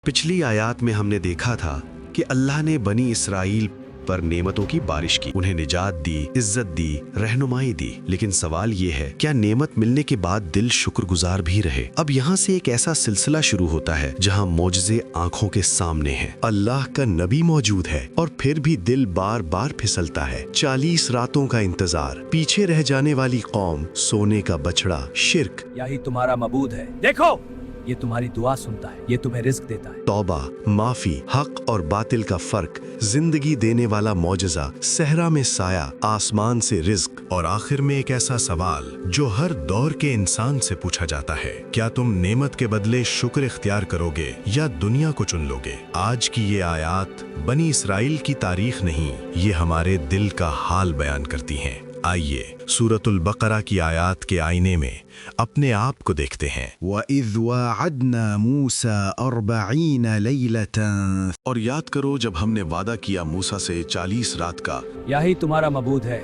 पिछली आयत में हमने देखा था कि अल्लाह ने बनी इसराइल पर नेमतों की बारिश की, उन्हें निजात दी, इज्जत दी, रहनुमाई दी। लेकिन सवाल ये है, क्या नेमत मिलने के बाद दिल शुक्रगुजार भी रहे? अब यहाँ से एक ऐसा सिलसिला शुरू होता है जहाँ मौजज़े आंखों के सामने हैं, अल्लाह का नबी मौजूद है, और फिर भी दिल बार बार फिसलता है। 40 रातों का इंतजार, पीछे रह जाने वाली कौम, सोने का बछड़ा, शिर्क। यही तुम्हारा मबूद है, देखो ये तुम्हारी दुआ सुनता है, ये तुम्हें रिस्क देता है। तौबा, माफी, हक और बातिल का फर्क, जिंदगी देने वाला मौजज़ा, सहरा में साया, आसमान से रिज्क, और आखिर में एक ऐसा सवाल जो हर दौर के इंसान से पूछा जाता है, क्या तुम नेमत के बदले शुक्र इख्तियार करोगे या दुनिया को चुन लोगे? आज की ये आयत बनी इसराइल की तारीख नहीं, ये हमारे दिल का हाल बयान करती हैं। आइए सूरतुल बकरा की आयत के आईने में अपने आप को देखते हैं। वइज़ वअदना मूसा 40 लैलतन, और याद करो जब हमने वादा किया मूसा से 40 रात का। यही तुम्हारा मबूद है,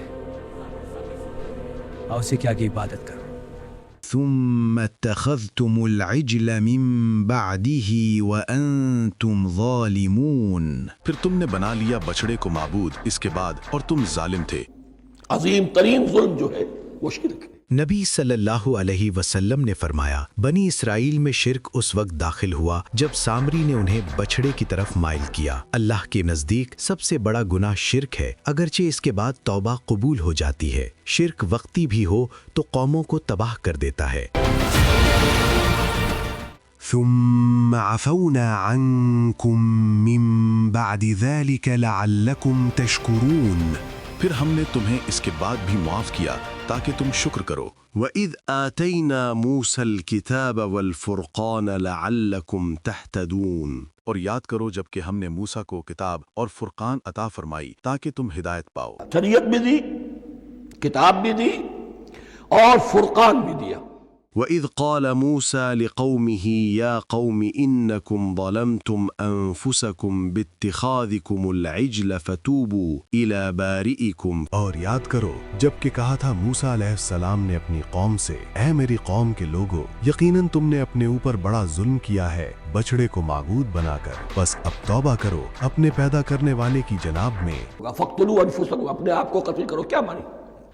और उसी की आगे इबादत करो। ثم اتخذتم العجل من بعده وأنتم ظالمون, फिर तुमने बना लिया बछड़े को माबूद इसके बाद, और तुम जालिम थे। अजीम तरीन जुल्म जो है वो शिर्क है। नबी सल्लल्लाहु अलैहि वसल्लम ने फरमाया, बनी इसराइल में शिर्क उस वक्त दाखिल हुआ जब सामरी ने उन्हें बछड़े की तरफ माइल किया। अल्लाह के नजदीक सबसे बड़ा गुनाह शिर्क है, अगरचे इसके बाद तौबा कबूल हो जाती है। शिर्क वक्ती भी हो तो कौमों को तबाह कर देता है। ثم عفونا عنكم من بعد ذلك لعلكم تشكرون, फिर हमने तुम्हें इसके बाद भी माफ किया ताकि तुम शुक्र करो। वइज़ आतैना मूसल किताब वल फुरक़ान लअल्लकुम तहतदून, और याद करो जबकि हमने मूसा को किताब और फुरकान अता फरमाई ताकि तुम हिदायत पाओ। शरीयत भी दी, किताब भी दी, और फुरकान भी दिया। वइज़ क़ाल मूसा लिक़ौमिही या क़ौमि इन्नकुम ज़लमतुम अनफुसकुम बित्तिख़ाज़िकुमुल इज्ल फ़तूबू इला बारिइकुम, और याद करो जबकि कहा था मूसा अलैहिस्सलाम ने अपनी कौम से, ऐ मेरी कौम के लोगों, यकीनन तुमने अपने ऊपर बड़ा जुल्म किया है बछड़े को माबूद बनाकर, बस अब तौबा करो अपने पैदा करने वाले की जनाब में। फ़क़्तुलू अनफुसकुम, अपने आप को कत्ल करो। क्या मानी?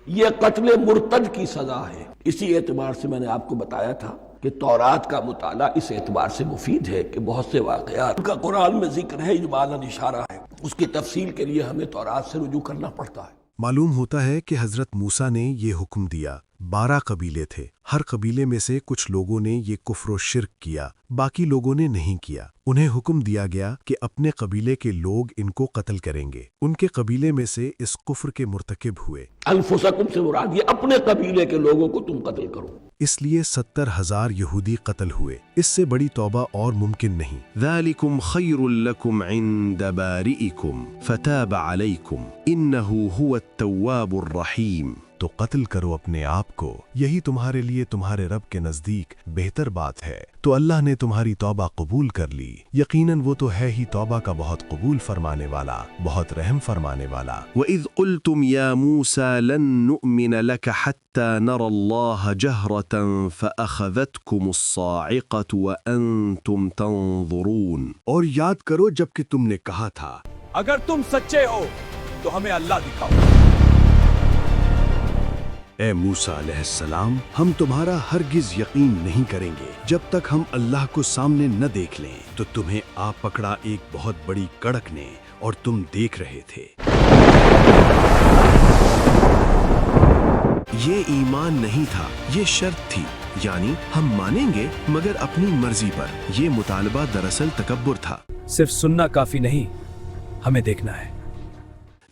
ये कत्ल मुर्तद की सजा है। इसी एतबार से मैंने आपको बताया था कि तौरात का मुताला इस एतबार से मुफीद है कि बहुत से वाक़यात का कुरान में जिक्र है, इजमालन इशारा है, उसकी तफसील के लिए हमें तौरात से रुजू करना पड़ता है। मालूम होता है कि हजरत मूसा ने ये हुक्म दिया। 12 कबीले थे, हर कबीले में से कुछ लोगों ने ये कुफ्र शिर्क किया, बाकी लोगों ने नहीं किया। उन्हें हुक्म दिया गया कि अपने कबीले के लोग इनको कत्ल करेंगे। उनके कबीले में से इस कुफ्र के मुर्तकिब हुए। अनफुसकुम से मुराद ये अपने कबीले के लोगों को तुम कत्ल करो, इसलिए 70,000 यहूदी कत्ल हुए। इससे बड़ी तौबा और मुमकिन नहीं। ज़ालिकुम खैरुल लकुम इंद बारिइकुम फताब अलैकुम इन्नहु हुवत तव्वाबुर रहीम, तो कत्ल करो अपने आप को, यही तुम्हारे लिए तुम्हारे रब के नजदीक बेहतर बात है। तो अल्लाह ने तुम्हारी तौबा कबूल कर ली, यकीनन वो तो है ही तौबा का बहुत कबूल फरमाने वाला, बहुत रहम फरमाने वाला। वइज़ क़ुल्तुम या मूसा लन नुअमिन लक हत्ता नरल्लाह जहरतन फ़अख़ज़तकुमुस्साइक़तु व अंतुम तंज़ुरून, और याद करो जबकि तुमने कहा था, अगर तुम सच्चे हो तो हमें अल्लाह दिखाओ। ए मूसा अलैहिस्सलाम, हम तुम्हारा हरगिज यकीन नहीं करेंगे जब तक हम अल्लाह को सामने न देख लें। तो तुम्हें आ पकड़ा एक बहुत बड़ी कड़क ने, और तुम देख रहे थे। ये ईमान नहीं था, ये शर्त थी, यानी हम मानेंगे मगर अपनी मर्जी पर। ये मुतालबा दरअसल तकब्बुर था। सिर्फ सुनना काफी नहीं, हमें देखना है।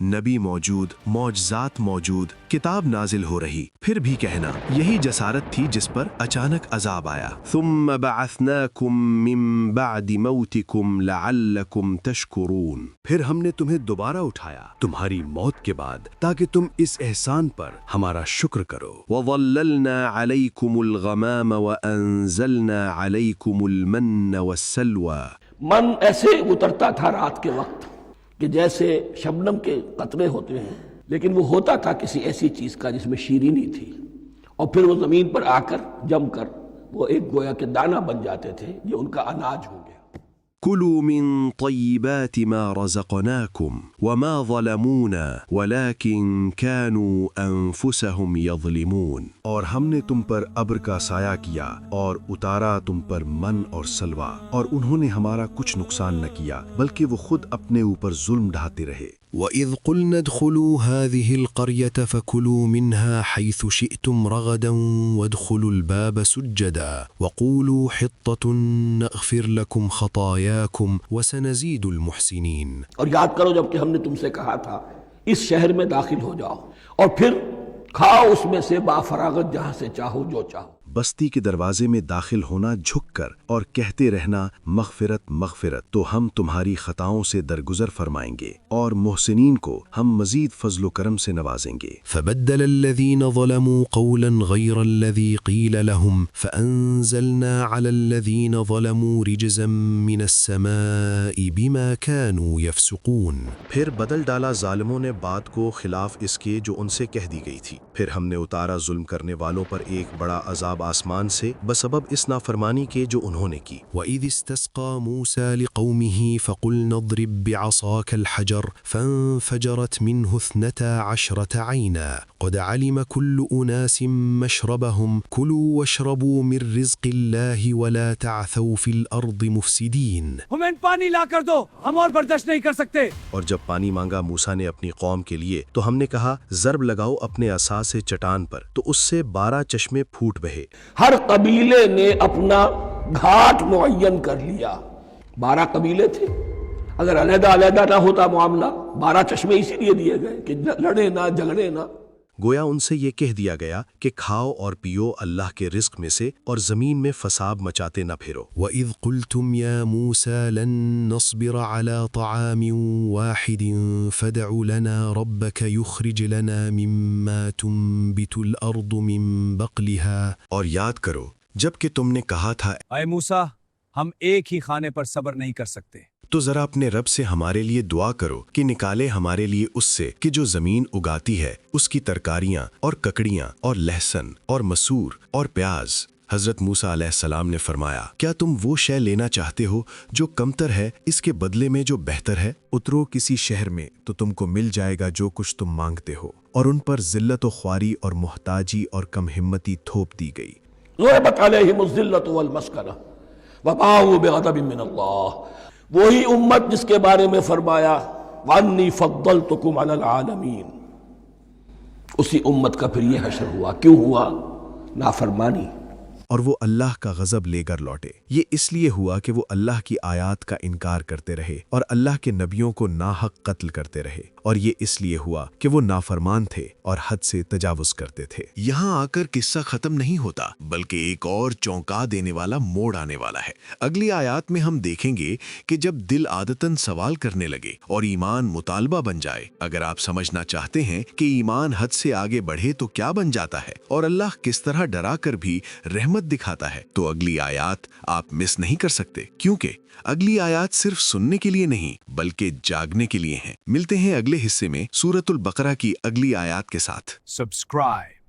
नबी मौजूद, मौजज़ात मौजूद, किताब नाजिल हो रही, फिर भी कहना, यही जसारत थी जिस पर अचानक अजाब आया। सुम्मा बअस्नाकुम मिन बअदि मौतिकुम लअल्लकुम तशकुरून, फिर हमने तुम्हें दोबारा उठाया तुम्हारी मौत के बाद ताकि तुम इस एहसान पर हमारा शुक्र करो। वज़ल्ललना अलैकुमुल गमाम व अंज़लना अलैकुमुल मन्न वस्सलवा, मन ऐसे उतरता था रात के वक्त कि जैसे शबनम के कतरे होते हैं, लेकिन वो होता था किसी ऐसी चीज का जिसमें शीरीनी थी, और फिर वो जमीन पर आकर जमकर वो एक गोया के दाना बन जाते थे। ये उनका अनाज हो गया। كلوا من طيبات ما رزقناكم وما ظلمونا ولكن كانوا أنفسهم يظلمون. اور ہم نے تم پر ابر کا سایہ کیا اور اتارا تم پر من اور سلوہ، اور انہوں نے ہمارا کچھ نقصان نہ کیا بلکہ وہ خود اپنے اوپر ظلم ڈھاتے رہے. وَإِذْ قُلْنَا ادْخُلُوا هَذِهِ الْقَرْيَةَ فَكُلُوا مِنْهَا حَيْثُ شِئْتُمْ رَغَدًا وَادْخُلُوا الْبَابَ سُجَّدًا وَقُولُوا حِطَّةٌ نَغْفِرْ لَكُمْ خَطَايَاكُمْ وَسَنَزِيدُ الْمُحْسِنِينَ. اور یاد کرو جب کہ ہم نے تم سے کہا تھا اس شہر میں داخل ہو جاؤ اور پھر کھاؤ اس میں سے بافراغت جہاں سے چاہو جو چاہو. بستی کے دروازے میں داخل ہونا جھک کر اور کہتے رہنا مغفرت مغفرت، تو ہم تمہاری خطاؤں سے درگزر فرمائیں گے اور محسنین کو ہم مزید فضل و کرم سے نوازیں گے. فبدل الذين ظلموا قولا غير الذي قيل لهم فأنزلنا على الذين ظلموا رجزا من السماء بما كانوا يفسقون. پھر بدل ڈالا ظالموں نے بات کو خلاف اس کے جو ان سے کہہ دی گئی تھی، پھر ہم نے اتارا ظلم کرنے والوں پر ایک بڑا عذاب آسمان سے بسبب اس نافرمانی کے جو انہوں نے کی. وَإِذِ اسْتَسْقَى مُوسَى لِقَوْمِهِ فَقُلْنَا اضْرِب بِّعَصَاكَ الْحَجَرَ فَانفَجَرَتْ مِنْهُ 12 عَيْنًا قَدْ عَلِمَ كُلُّ أُنَاسٍ مَّشْرَبَهُمْ كُلُوا وَاشْرَبُوا مِن رِّزْقِ اللَّهِ وَلَا تَعْثَوْا فِي الْأَرْضِ مُفْسِدِينَ. ہمیں پانی لا کر دو، ہم اور برداشت نہیں کر سکتے. اور جب پانی مانگا موسیٰ نے اپنی قوم کے لیے تو ہم نے کہا ضرب لگاؤ اپنے عصا سے چٹان پر، تو اس سے 12 چشمے پھوٹ بہے. ہر قبیلے نے اپنا گھاٹ معین کر لیا. 12 قبیلے تھے، اگر علیحدہ علیحدہ نہ ہوتا معاملہ، 12 چشمے اسی لیے دیے گئے کہ لڑے نہ جھگڑے نہ. گویا ان سے یہ کہہ دیا گیا کہ کھاؤ اور پیو اللہ کے رزق میں سے اور زمین میں فساد مچاتے نہ پھرو. وَإِذْ قُلْتُمْ يَا مُوسَى لَن نَّصْبِرَ عَلَى طَعَامٍ وَاحِدٍ فَادْعُ لَنَا رَبَّكَ يُخْرِجْ لَنَا مِمَّا تُنبِتُ الْأَرْضُ مِن بَقْلِهَا. اور یاد کرو جب کہ تم نے کہا تھا اے موسیٰ، ہم ایک ہی کھانے پر صبر نہیں کر سکتے. تو ذرا اپنے رب سے ہمارے لیے دعا کرو کہ نکالے ہمارے لیے اس سے کہ جو زمین اگاتی ہے اس کی ترکاریاں اور ککڑیاں اور لہسن اور مسور اور پیاز. حضرت موسیٰ علیہ السلام نے فرمایا کیا تم وہ شے لینا چاہتے ہو جو کمتر ہے اس کے بدلے میں جو بہتر ہے؟ اترو کسی شہر میں تو تم کو مل جائے گا جو کچھ تم مانگتے ہو. اور ان پر ذلت و خواری اور محتاجی اور کم ہمتی تھوپ دی گئی. ضربت علیہم الذلۃ والمسکنہ وباءوا بغضب من اللہ. وہی امت جس کے بارے میں فرمایا وانی فضلتکم علی العالمین، اسی امت کا پھر یہ حشر ہوا. کیوں ہوا؟ نافرمانی. اور وہ اللہ کا غضب لے کر لوٹے. یہ اس لیے ہوا کہ وہ اللہ کی آیات کا انکار کرتے رہے اور اللہ کے نبیوں کو ناحق قتل کرتے رہے. اور یہ اس لیے ہوا کہ وہ نافرمان تھے اور حد سے تجاوز کرتے تھے. یہاں آ کر قصہ ختم نہیں ہوتا بلکہ ایک اور چونکا دینے والا موڑ آنے والا ہے. اگلی آیات میں ہم دیکھیں گے کہ جب دل عادتاً سوال کرنے لگے اور ایمان مطالبہ بن جائے. اگر آپ سمجھنا چاہتے ہیں کہ ایمان حد سے آگے بڑھے تو کیا بن جاتا ہے اور اللہ کس طرح ڈرا کر بھی رحمت دکھاتا ہے، تو اگلی آیات آپ مس نہیں کر سکتے، کیونکہ اگلی آیات صرف سننے کے لیے نہیں بلکہ جاگنے کے لیے ہیں. ملتے ہیں اگلے حصے میں سورۃ البقرہ کی اگلی آیات کے ساتھ. سبسکرائب